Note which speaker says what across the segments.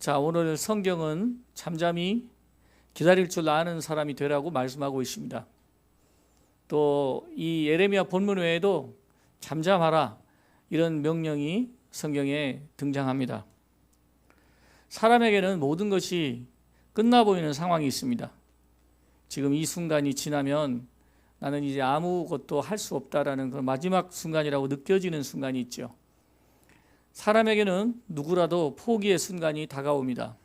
Speaker 1: 자, 오늘 성경은 잠잠히 기다릴 줄 아는 사람이 되라고 말씀하고 있습니다. 또 이 예레미야 본문 외에도 잠잠하라 이런 명령이 성경에 등장합니다. 사람에게는 모든 것이 끝나 보이는 상황이 있습니다. 지금 이 순간이 지나면 나는 이제 아무것도 할 수 없다라는 그런 마지막 순간이라고 느껴지는 순간이 있죠. 사람에게는 누구라도 포기의 순간이 다가옵니다.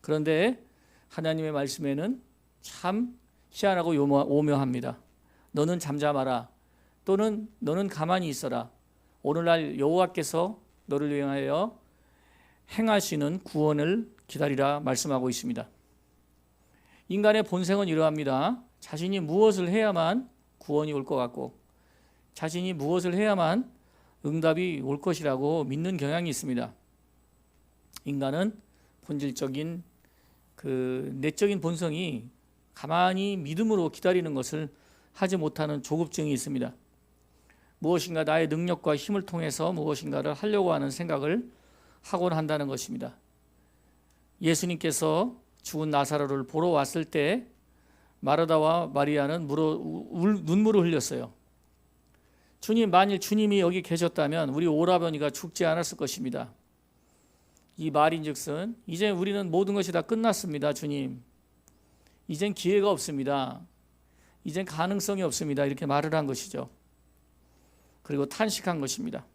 Speaker 1: 그런데 하나님의 말씀에는 참 희한하고 오묘합니다. 너는 잠잠하라, 또는 너는 가만히 있어라. 오늘날 여호와께서 너를 위하여 행하시는 구원을 기다리라 말씀하고 있습니다. 인간의 본성은 이러합니다. 자신이 무엇을 해야만 구원이 올 것 같고, 자신이 무엇을 해야만 응답이 올 것이라고 믿는 경향이 있습니다. 인간은 본질적인 내적인 본성이 가만히 믿음으로 기다리는 것을 하지 못하는 조급증이 있습니다. 무엇인가 나의 능력과 힘을 통해서 무엇인가를 하려고 하는 생각을 하곤 한다는 것입니다. 예수님께서 죽은 나사로를 보러 왔을 때 마르다와 마리아는 눈물을 흘렸어요. 주님, 만일 주님이 여기 계셨다면 우리 오라버니가 죽지 않았을 것입니다. 이 말인즉슨 이제 우리는 모든 것이 다 끝났습니다. 주님, 이젠 기회가 없습니다. 이젠 가능성이 없습니다. 이렇게 말을 한 것이죠. 그리고 탄식한 것입니다.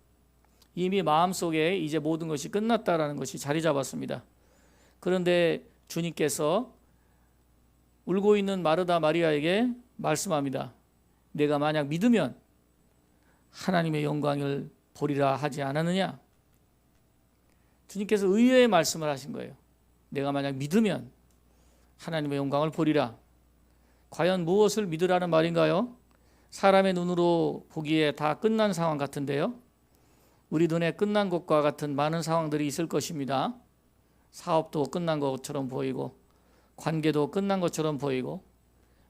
Speaker 1: 이미 마음속에 이제 모든 것이 끝났다라는 것이 자리 잡았습니다. 그런데 주님께서 울고 있는 마르다 마리아에게 말씀합니다. 내가 만약 믿으면 하나님의 영광을 보리라 하지 않았느냐? 주님께서 의외의 말씀을 하신 거예요. 내가 만약 믿으면 하나님의 영광을 보리라. 과연 무엇을 믿으라는 말인가요? 사람의 눈으로 보기에 다 끝난 상황 같은데요. 우리 눈에 끝난 것과 같은 많은 상황들이 있을 것입니다. 사업도 끝난 것처럼 보이고, 관계도 끝난 것처럼 보이고,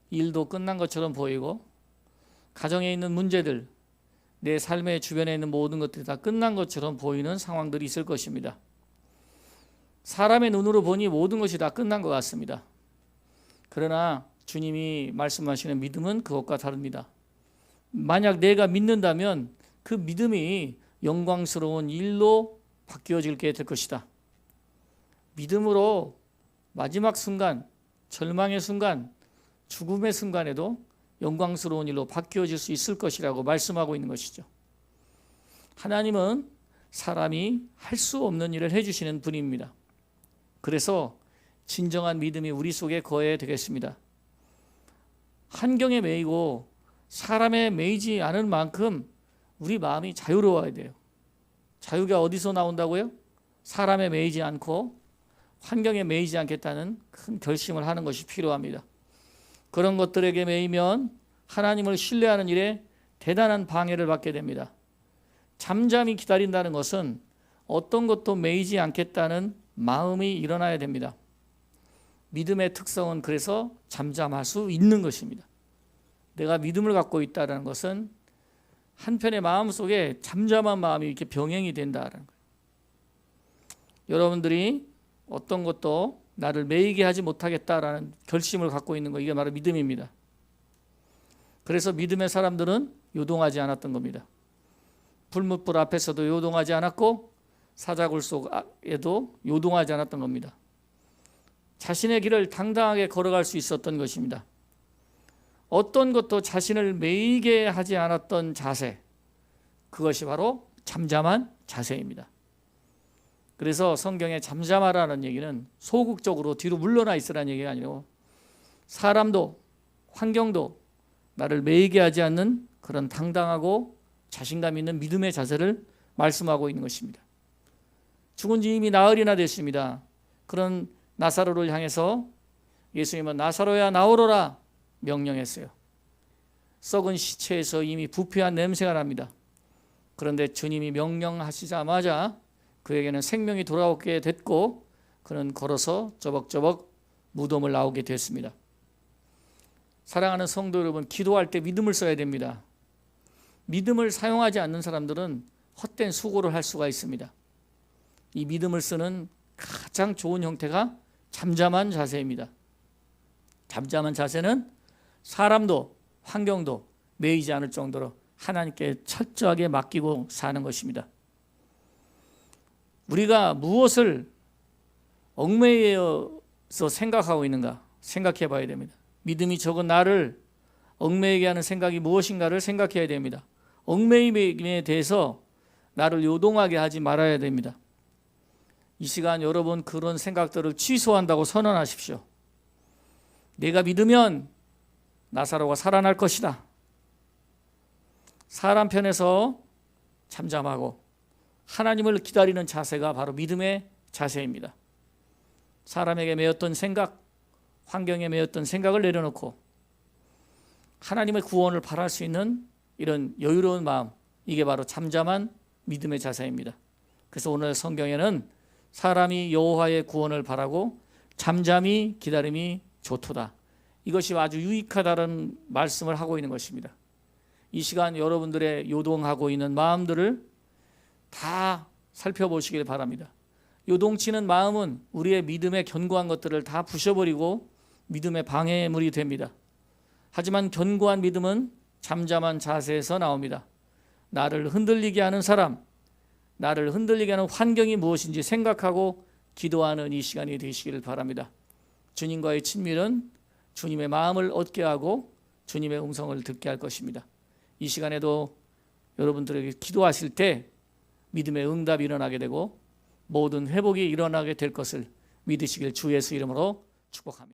Speaker 1: 일도 끝난 것처럼 보이고, 가정에 있는 문제들, 내 삶의 주변에 있는 모든 것들이 다 끝난 것처럼 보이는 상황들이 있을 것입니다. 사람의 눈으로 보니 모든 것이 다 끝난 것 같습니다. 그러나 주님이 말씀하시는 믿음은 그것과 다릅니다. 만약 내가 믿는다면 그 믿음이 영광스러운 일로 바뀌어지게 될 것이다. 믿음으로 마지막 순간, 절망의 순간, 죽음의 순간에도 영광스러운 일로 바뀌어질 수 있을 것이라고 말씀하고 있는 것이죠. 하나님은 사람이 할 수 없는 일을 해주시는 분입니다. 그래서 진정한 믿음이 우리 속에 거해야 되겠습니다. 환경에 매이고 사람에 매이지 않을 만큼 우리 마음이 자유로워야 돼요. 자유가 어디서 나온다고요? 사람에 매이지 않고 환경에 매이지 않겠다는 큰 결심을 하는 것이 필요합니다. 그런 것들에게 매이면 하나님을 신뢰하는 일에 대단한 방해를 받게 됩니다. 잠잠히 기다린다는 것은 어떤 것도 매이지 않겠다는 마음이 일어나야 됩니다. 믿음의 특성은 그래서 잠잠할 수 있는 것입니다. 내가 믿음을 갖고 있다는 것은 한편의 마음속에 잠잠한 마음이 이렇게 병행이 된다는 거예요. 여러분들이 어떤 것도 나를 매이게 하지 못하겠다라는 결심을 갖고 있는 거, 이게 바로 믿음입니다. 그래서 믿음의 사람들은 요동하지 않았던 겁니다. 불뭇불 앞에서도 요동하지 않았고 사자굴 속에도 요동하지 않았던 겁니다. 자신의 길을 당당하게 걸어갈 수 있었던 것입니다. 어떤 것도 자신을 매이게 하지 않았던 자세, 그것이 바로 잠잠한 자세입니다. 그래서 성경에 잠잠하라는 얘기는 소극적으로 뒤로 물러나 있으라는 얘기가 아니고 사람도 환경도 나를 매이게 하지 않는 그런 당당하고 자신감 있는 믿음의 자세를 말씀하고 있는 것입니다. 죽은 지 이미 나흘이나 됐습니다. 그런 나사로를 향해서 예수님은 나사로야 나오너라 명령했어요. 썩은 시체에서 이미 부패한 냄새가 납니다. 그런데 주님이 명령하시자마자 그에게는 생명이 돌아오게 됐고 그는 걸어서 저벅저벅 무덤을 나오게 됐습니다. 사랑하는 성도 여러분, 기도할 때 믿음을 써야 됩니다. 믿음을 사용하지 않는 사람들은 헛된 수고를 할 수가 있습니다. 이 믿음을 쓰는 가장 좋은 형태가 잠잠한 자세입니다. 잠잠한 자세는 사람도 환경도 매이지 않을 정도로 하나님께 철저하게 맡기고 사는 것입니다. 우리가 무엇을 얽매여서 생각하고 있는가 생각해 봐야 됩니다. 믿음이 적은 나를 얽매이게 하는 생각이 무엇인가를 생각해야 됩니다. 얽매임에 대해서 나를 요동하게 하지 말아야 됩니다. 이 시간 여러분 그런 생각들을 취소한다고 선언하십시오. 내가 믿으면 나사로가 살아날 것이다. 사람 편에서 잠잠하고 하나님을 기다리는 자세가 바로 믿음의 자세입니다. 사람에게 매였던 생각, 환경에 매였던 생각을 내려놓고 하나님의 구원을 바랄 수 있는 이런 여유로운 마음, 이게 바로 잠잠한 믿음의 자세입니다. 그래서 오늘 성경에는 사람이 여호와의 구원을 바라고 잠잠히 기다림이 좋도다. 이것이 아주 유익하다는 말씀을 하고 있는 것입니다. 이 시간 여러분들의 요동하고 있는 마음들을 다 살펴보시길 바랍니다. 요동치는 마음은 우리의 믿음에 견고한 것들을 다 부셔버리고 믿음의 방해물이 됩니다. 하지만 견고한 믿음은 잠잠한 자세에서 나옵니다. 나를 흔들리게 하는 사람, 나를 흔들리게 하는 환경이 무엇인지 생각하고 기도하는 이 시간이 되시기를 바랍니다. 주님과의 친밀은 주님의 마음을 얻게 하고 주님의 음성을 듣게 할 것입니다. 이 시간에도 여러분들에게 기도하실 때 믿음의 응답이 일어나게 되고 모든 회복이 일어나게 될 것을 믿으시길 주 예수 이름으로 축복합니다.